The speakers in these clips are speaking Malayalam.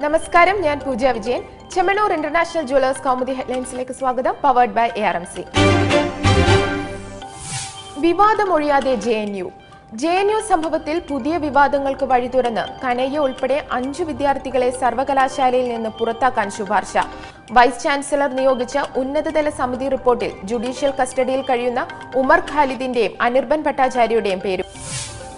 നമസ്കാരം, ഞാൻ പൂജ വിജയൻ. ചെമ്മണ്ണൂർ ഇന്റർനാഷണൽ ജുവലേഴ്സ് കൗമുദി ഹെഡ്ലൈൻസിലേക്ക് സ്വാഗതം. Powered by ARMC. വിവാദമൊഴിയാതെ JNU സംഭവത്തിൽ പുതിയ വിവാദങ്ങൾക്ക് വഴി തുറന്ന് കനയ്യ ഉൾപ്പെടെ 5 വിദ്യാർത്ഥികളെ സർവകലാശാലയിൽ നിന്ന് പുറത്താക്കാൻ ശുപാർശ. വൈസ് ചാൻസലർ നിയോഗിച്ച ഉന്നതതല സമിതി റിപ്പോർട്ടിൽ ജുഡീഷ്യൽ കസ്റ്റഡിയിൽ കഴിയുന്ന ഉമർ ഖാലിദിന്റെയും അനിർബൻ ഭട്ടാചാര്യയുടെയും പേരും.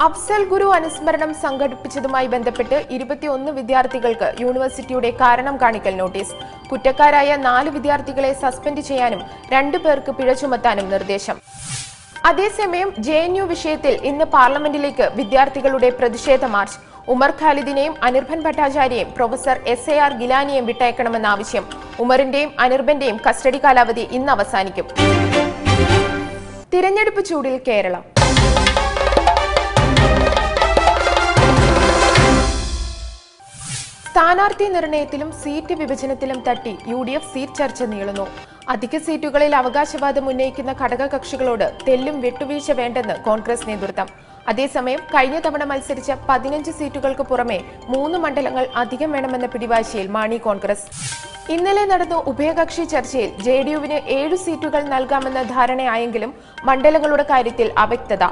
അഫ്സൽ ഗുരു അനുസ്മരണം സംഘടിപ്പിച്ചതുമായി ബന്ധപ്പെട്ട് 21 വിദ്യാർത്ഥികൾക്ക് യൂണിവേഴ്സിറ്റിയുടെ കാരണം കാണിക്കൽ നോട്ടീസ്. കുറ്റക്കാരായ 4 വിദ്യാർത്ഥികളെ സസ്പെൻഡ് ചെയ്യാനും 2 പേർക്ക് പിഴ ചുമത്താനും നിർദ്ദേശം. അതേസമയം JNU വിഷയത്തിൽ ഇന്ന് പാർലമെന്റിലേക്ക് വിദ്യാർത്ഥികളുടെ പ്രതിഷേധ മാർച്ച്. ഉമർ ഖാലിദിനെയും അനിർബൻ ഭട്ടാചാര്യയെയും പ്രൊഫസർ SAR ഗിലാനിയെയും വിട്ടയക്കണമെന്ന ആവശ്യം. ഉമറിന്റെയും അനിർബന്റെയും കസ്റ്റഡി കാലാവധി ഇന്ന് അവസാനിക്കും. തിരഞ്ഞെടുപ്പ് ചൂടിൽ കേരളം. സ്ഥാനാർത്ഥി നിർണയത്തിലും സീറ്റ് വിഭജനത്തിലും തട്ടി UDF സീറ്റ് ചർച്ച നീളുന്നു. അധിക സീറ്റുകളിൽ അവകാശവാദം ഉന്നയിക്കുന്ന ഘടകകക്ഷികളോട് തെല്ലും വിട്ടുവീഴ്ച വേണ്ടെന്ന് കോൺഗ്രസ് നേതൃത്വം. അതേസമയം കഴിഞ്ഞ തവണ മത്സരിച്ച 15 സീറ്റുകൾക്ക് പുറമെ 3 മണ്ഡലങ്ങൾ അധികം വേണമെന്ന പിടിവാശിയിൽ മാണി കോൺഗ്രസ്. ഇന്നലെ നടന്ന ഉഭയകക്ഷി ചർച്ചയിൽ JDUവിന് 7 സീറ്റുകൾ നൽകാമെന്ന ധാരണയായെങ്കിലും മണ്ഡലങ്ങളുടെ കാര്യത്തിൽ അവ്യക്തത.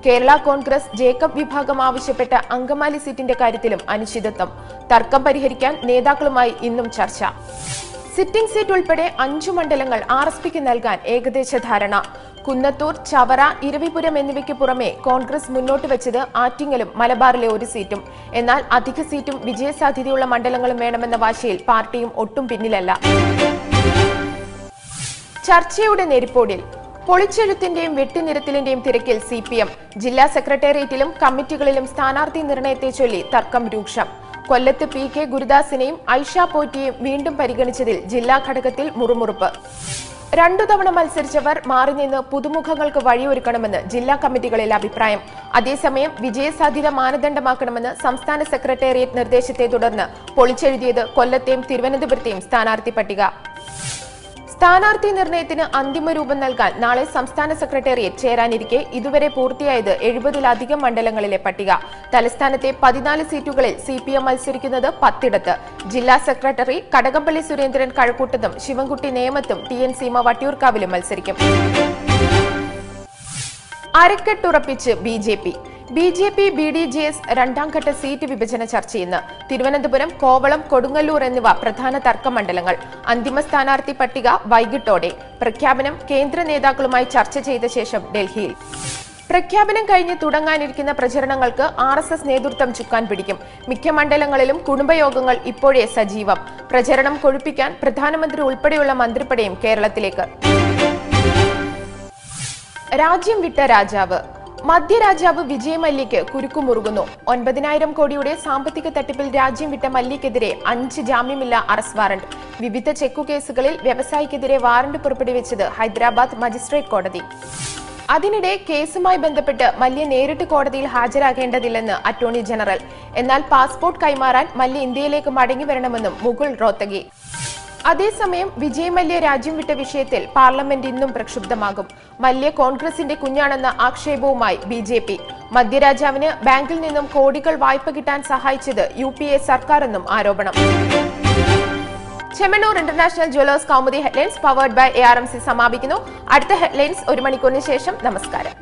കേരള കോൺഗ്രസ് ജേക്കബ് വിഭാഗം ആവശ്യപ്പെട്ട അങ്കമാലി സീറ്റിന്റെ കാര്യത്തിലും അനിശ്ചിതത്വം. തർക്കം പരിഹരിക്കാൻ നേതാക്കളുമായി ഇന്നും ചർച്ച. സിറ്റിംഗ് സീറ്റ് ഉൾപ്പെടെ 5 മണ്ഡലങ്ങൾ RSPക്ക് നൽകാൻ ഏകദേശ ധാരണ. കുന്നത്തൂർ, ചവറ, ഇരവിപുരം എന്നിവയ്ക്ക് പുറമെ കോൺഗ്രസ് മുന്നോട്ട് വെച്ചത് ആറ്റിങ്ങലും മലബാറിലെ 1 സീറ്റും. എന്നാൽ അധിക സീറ്റും വിജയസാധ്യതയുള്ള മണ്ഡലങ്ങളും വേണമെന്ന വാശിയിൽ പാർട്ടിയും ഒട്ടും പിന്നിലല്ല. ചർച്ചയുടെ നെരിപ്പോടിൽ. പൊളിച്ചെഴുത്തിന്റെയും വെട്ടിനിരത്തലിന്റെയും തിരക്കിൽ CPM. ജില്ലാ സെക്രട്ടേറിയറ്റിലും കമ്മിറ്റികളിലും സ്ഥാനാർത്ഥി നിർണയത്തെ ചൊല്ലി തർക്കം രൂക്ഷം. കൊല്ലത്ത് PK ഗുരുദാസിനെയും ഐഷ പോറ്റിയെയും വീണ്ടും പരിഗണിച്ചതിൽ ജില്ലാ ഘടകത്തിൽ മുറുമുറുപ്പ്. 2 തവണ മത്സരിച്ചവർ മാറി നിന്ന് പുതുമുഖങ്ങൾക്ക് വഴിയൊരുക്കണമെന്ന് ജില്ലാ കമ്മിറ്റികളിൽ അഭിപ്രായം. അതേസമയം വിജയസാധ്യത മാനദണ്ഡമാക്കണമെന്ന് സംസ്ഥാന സെക്രട്ടേറിയറ്റ് നിർദ്ദേശത്തെ തുടർന്ന് പൊളിച്ചെഴുതിയത് കൊല്ലത്തെയും തിരുവനന്തപുരത്തെയും സ്ഥാനാർത്ഥി പട്ടിക. സ്ഥാനാർത്ഥി നിർണയത്തിന് അന്തിമ രൂപം നൽകാൻ നാളെ സംസ്ഥാന സെക്രട്ടേറിയറ്റ് ചേരാനിരിക്കെ ഇതുവരെ പൂർത്തിയായത് 70-ലധികം മണ്ഡലങ്ങളിലെ പട്ടിക. തലസ്ഥാനത്തെ 14 സീറ്റുകളിൽ CPM മത്സരിക്കുന്നത് 10ഇടത്ത്. ജില്ലാ സെക്രട്ടറി കടകംപള്ളി സുരേന്ദ്രൻ കഴക്കൂട്ടത്തും ശിവൻകുട്ടി നേമത്തും TN സീമ വട്ടിയൂർക്കാവിലും മത്സരിക്കും. അരക്കെട്ടുറപ്പിച്ച് BJP BDJS 2ാം ഘട്ട സീറ്റ് വിഭജന ചർച്ച ഇന്ന്. തിരുവനന്തപുരം, കോവളം, കൊടുങ്ങല്ലൂർ എന്നിവ പ്രധാന തർക്ക മണ്ഡലങ്ങൾ. അന്തിമ സ്ഥാനാർത്ഥി പട്ടിക വൈകിട്ടോടെ. പ്രഖ്യാപനം കേന്ദ്ര നേതാക്കളുമായി ചർച്ച ചെയ്ത ശേഷം ഡൽഹിയിൽ. പ്രഖ്യാപനം കഴിഞ്ഞ് തുടങ്ങാനിരിക്കുന്ന പ്രചരണങ്ങൾക്ക് RSS നേതൃത്വം ചുക്കാൻ പിടിക്കും. മിക്ക മണ്ഡലങ്ങളിലും കുടുംബയോഗങ്ങൾ ഇപ്പോഴേ സജീവം. പ്രചരണം കൊഴുപ്പിക്കാൻ പ്രധാനമന്ത്രി ഉൾപ്പെടെയുള്ള മന്ത്രിപ്പടയും കേരളത്തിലേക്ക്. രാജ്യം വിട്ട രാജാവ്. മധ്യരാജാവ് വിജയ് മല്യയ്ക്ക് കുരുക്കുമുറുകുന്നു. 9,000 കോടിയുടെ സാമ്പത്തിക തട്ടിപ്പിൽ രാജ്യം വിട്ട മല്യയ്ക്കെതിരെ 5 ജാമ്യമില്ലാ അറസ്റ്റ് വാറണ്ട്. വിവിധ ചെക്കുകേസുകളിൽ വ്യവസായിക്കെതിരെ വാറണ്ട് പുറപ്പെടുവിച്ചത് ഹൈദരാബാദ് മജിസ്ട്രേറ്റ് കോടതി. അതിനിടെ കേസുമായി ബന്ധപ്പെട്ട് മല്യ നേരിട്ട് കോടതിയിൽ ഹാജരാകേണ്ടതില്ലെന്ന് അറ്റോർണി ജനറൽ. എന്നാൽ പാസ്പോർട്ട് കൈമാറാൻ മല്യ ഇന്ത്യയിലേക്ക് മടങ്ങിവരണമെന്നും മുകുൾ റോത്തഗി. അതേസമയം വിജയ് മല്യ രാജ്യം വിട്ട വിഷയത്തിൽ പാർലമെന്റ് ഇന്നും പ്രക്ഷുബ്ധമാകും. മല്യ കോൺഗ്രസിന്റെ കുഞ്ഞാണെന്ന ആക്ഷേപവുമായി BJP. മധ്യരാജാവിന് ബാങ്കിൽ നിന്നും കോടികൾ വായ്പ കിട്ടാൻ സഹായിച്ചത് UPA സർക്കാരെന്നും ആരോപണം. Chemmanur international jewellers Kaumudi headlines powered by ARMC സമാപിക്കുന്നു. അടുത്ത ഹെഡ്ലൈൻസ് 1 മണിക്കൂറിന് ശേഷം. നമസ്കാരം.